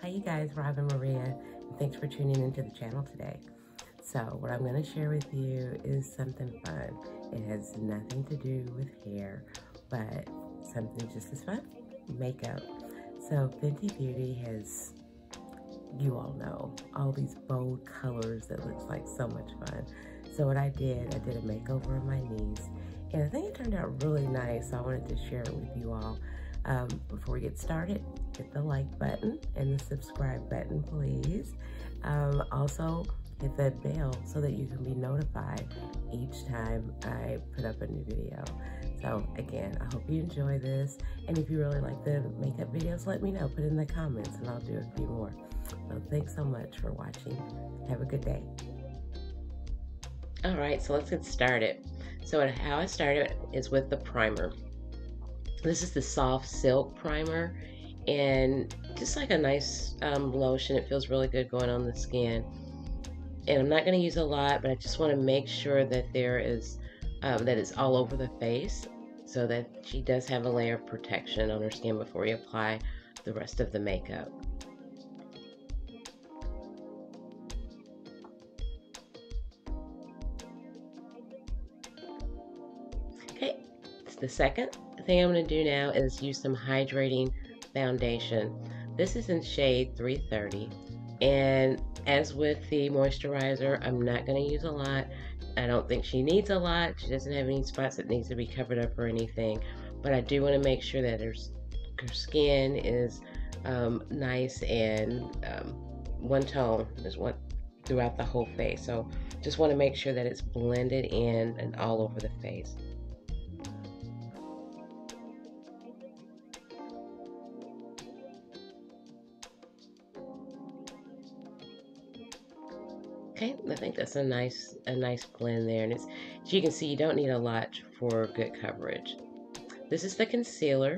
Hi you guys, Rob and Maria, and thanks for tuning into the channel today. So what I'm going to share with you is something fun. It has nothing to do with hair, but something just as fun, makeup. So Fenty Beauty has, you all know, all these bold colors that looks like so much fun. So what I did a makeover of my niece, and I think it turned out really nice. So I wanted to share it with you all. Before we get started, hit the like button and the subscribe button, please. Also, hit that bell so that you can be notified each time I put up a new video. So again, I hope you enjoy this. And if you really like the makeup videos, let me know. Put it in the comments and I'll do a few more. So thanks so much for watching. Have a good day. All right, so let's get started. So how I started is with the primer. This is the Soft Silk Primer, and just like a nice lotion. It feels really good going on the skin. And I'm not going to use a lot, but I just want to make sure that there is that it's all over the face, so that she does have a layer of protection on her skin before we apply the rest of the makeup. Okay, the second thing I'm going to do now is use some hydrating foundation. This is in shade 330, and as with the moisturizer, I'm not going to use a lot. I don't think she needs a lot. She doesn't have any spots that needs to be covered up or anything, but I do want to make sure that her skin is nice and one tone is what throughout the whole face. So just want to make sure that it's blended in and all over the face. Okay, I think that's a nice blend there, and it's, as you can see, you don't need a lot for good coverage. This is the concealer,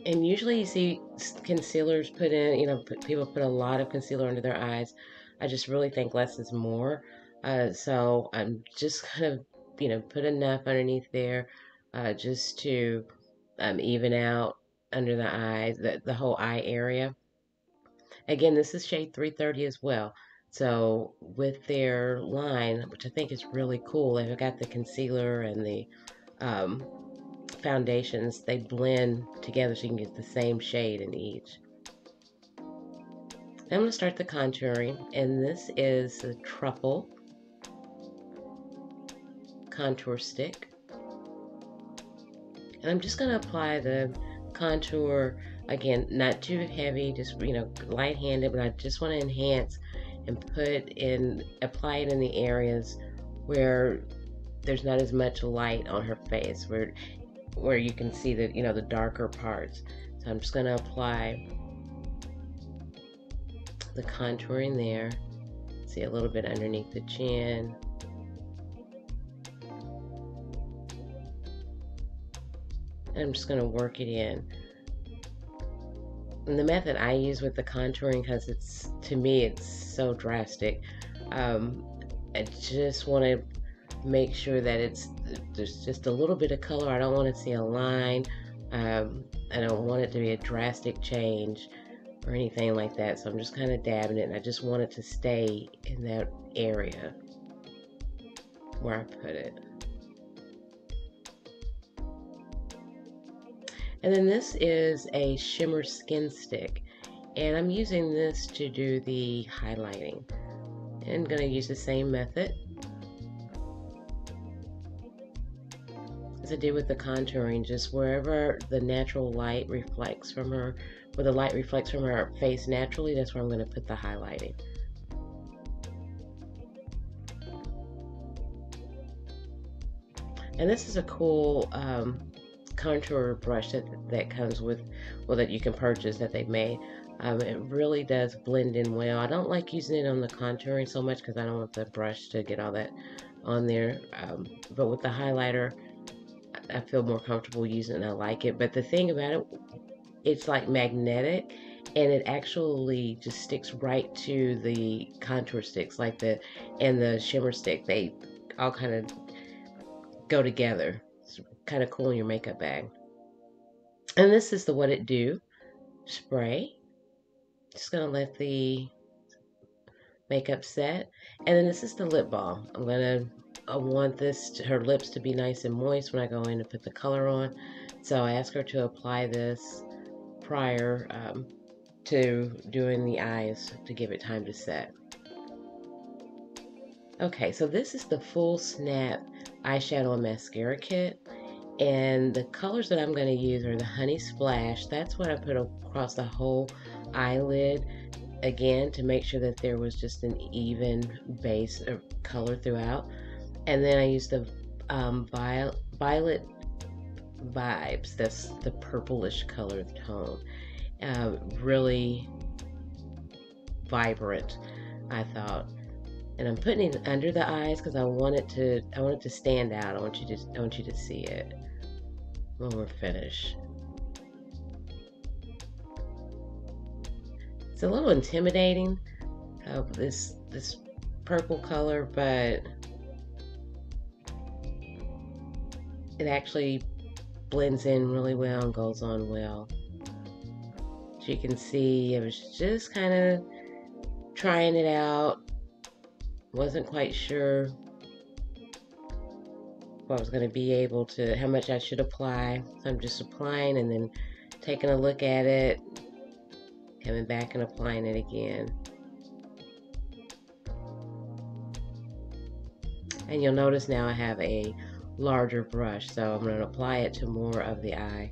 and usually you see concealers put in, people put a lot of concealer under their eyes. I just really think less is more. So I'm just kind of, put enough underneath there, just to even out under the eyes, the whole eye area. Again, this is shade 330 as well. So with their line, which I think is really cool, they've got the concealer and the um, foundations. They blend together so you can get the same shade in each. I'm going to start the contouring, and this is a truffle contour stick. And I'm just going to apply the contour, again, not too heavy, just, light-handed, but I just want to enhance and apply it in the areas where there's not as much light on her face, where you can see the, the darker parts. So I'm just going to apply the contouring there. See a little bit underneath the chin. And I'm just going to work it in. And the method I use with the contouring, because to me it's so drastic, I just want to make sure that there's just a little bit of color. I don't want to see a line. I don't want it to be a drastic change or anything like that. So I'm just kind of dabbing it, and I just want it to stay in that area where I put it. And then this is a shimmer skin stick, and I'm using this to do the highlighting. And I'm going to use the same method as I did with the contouring, just wherever the natural light reflects from her, where the light reflects from her face naturally, that's where I'm going to put the highlighting. And this is a cool contour brush that comes with, well, that you can purchase, that they've made. It really does blend in well. I don't like using it on the contouring so much because I don't want the brush to get all that on there. But with the highlighter, I feel more comfortable using it and I like it. But the thing about it, it's like magnetic, and it actually just sticks right to the contour sticks, and the shimmer stick. They all kind of go together. It's kind of cool in your makeup bag. And this is the What It Do spray. Just gonna let the makeup set. And then this is the lip balm. I want her lips to be nice and moist when I go in to put the color on. So I asked her to apply this prior to doing the eyes to give it time to set. Okay, so this is the Full Snap eyeshadow and mascara kit. And the colors that I'm going to use are the Honey Splash. That's what I put across the whole eyelid, again, to make sure that there was just an even base of color throughout. And then I used the Violet Vibes. That's the purplish color tone. Really vibrant, I thought. And I'm putting it under the eyes because I want it to stand out. I want you to see it when we're finished. It's a little intimidating, this purple color, but it actually blends in really well and goes on well. As you can see, I was just kind of trying it out. Wasn't quite sure if I was going to be able to, how much I should apply. So I'm just applying and then taking a look at it, coming back and applying it again. And you'll notice now I have a larger brush, so I'm going to apply it to more of the eye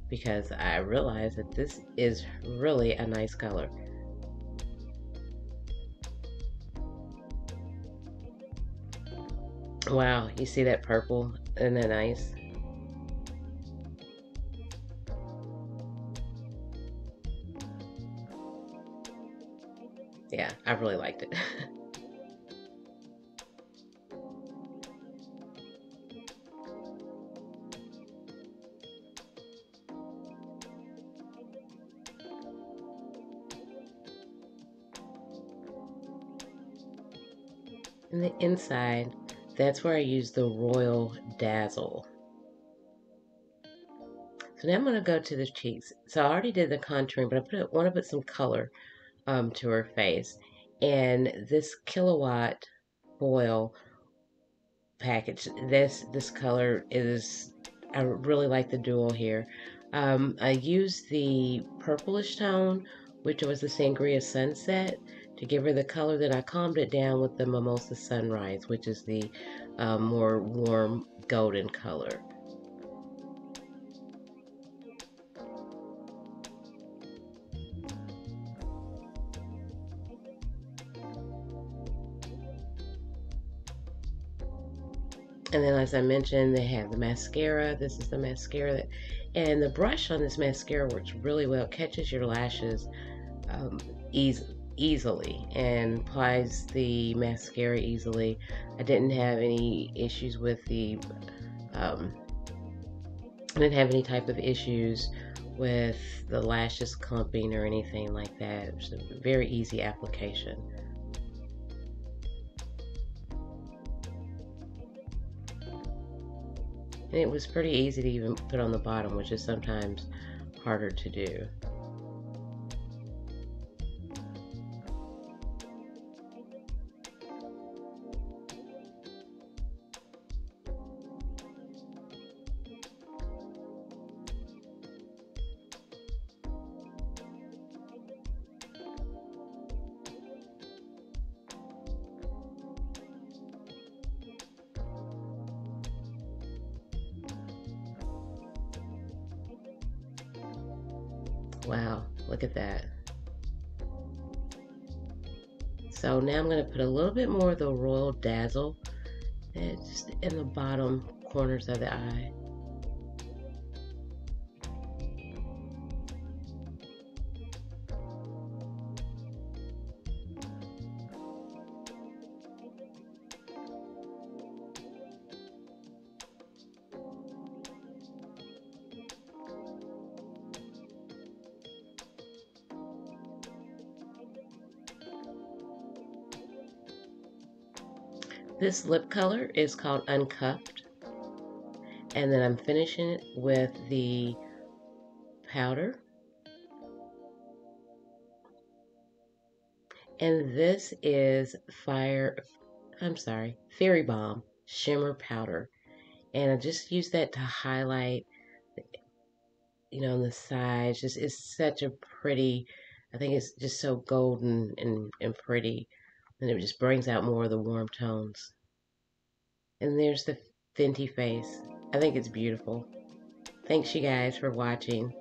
because I realize that this is really a nice color. Wow, you see that purple? Isn't that nice? Yeah, I really liked it. And the inside, that's where I use the Royal Dazzle. So now I'm going to go to the cheeks. So I already did the contouring, but I want to put some color to her face. And this Killawatt foil package, this color is, I really like the dual here. I used the purplish tone, which was the Sangria Sunset, to give her the color. Then I calmed it down with the Mimosa Sunrise, which is the more warm golden color. And then, as I mentioned, they have the mascara. This is the mascara, and the brush on this mascara works really well. It catches your lashes easily and applies the mascara easily. I didn't have any issues with the, I didn't have any type of issues with the lashes clumping or anything like that. It was a very easy application. And it was pretty easy to even put on the bottom, which is sometimes harder to do. Wow, look at that. So now I'm going to put a little bit more of the Royal Dazzle just in the bottom corners of the eye. This lip color is called Uncuffed. And then I'm finishing it with the powder. And this is Fairy Balm Shimmer Powder. And I just use that to highlight, on the sides. Just it's such a pretty, I think it's just so golden and pretty. And it just brings out more of the warm tones. And there's the Fenty Face. I think it's beautiful. Thanks you guys for watching.